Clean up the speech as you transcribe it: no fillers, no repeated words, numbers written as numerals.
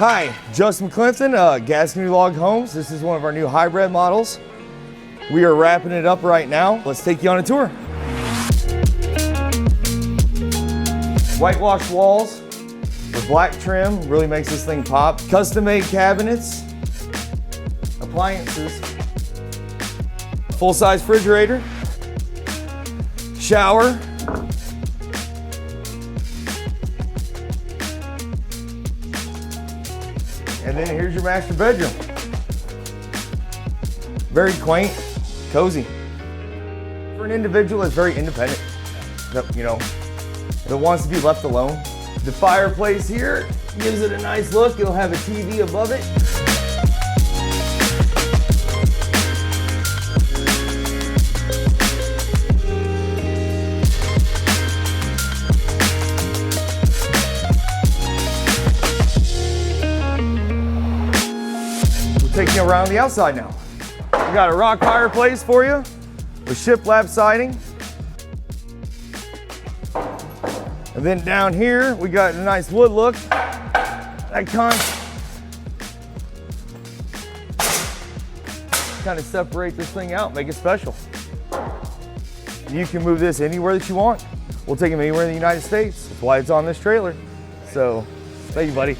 Hi, Justin McClinton, Gastineau Log Homes. This is one of our new hybrid models. We are wrapping it up right now. Let's take you on a tour. Whitewashed walls with black trim really makes this thing pop. Custom-made cabinets, appliances, full-size refrigerator, shower, and then here's your master bedroom. Very quaint, cozy. For an individual that's very independent, that wants to be left alone. The fireplace here gives it a nice look. You'll have a TV above it. Taking you around the outside now. We got a rock fireplace for you with shiplap siding. And then down here, we got a nice wood look. That kind of separate this thing out, make it special. You can move this anywhere that you want. We'll take them anywhere in the United States. That's why it's on this trailer. So, thank you, buddy.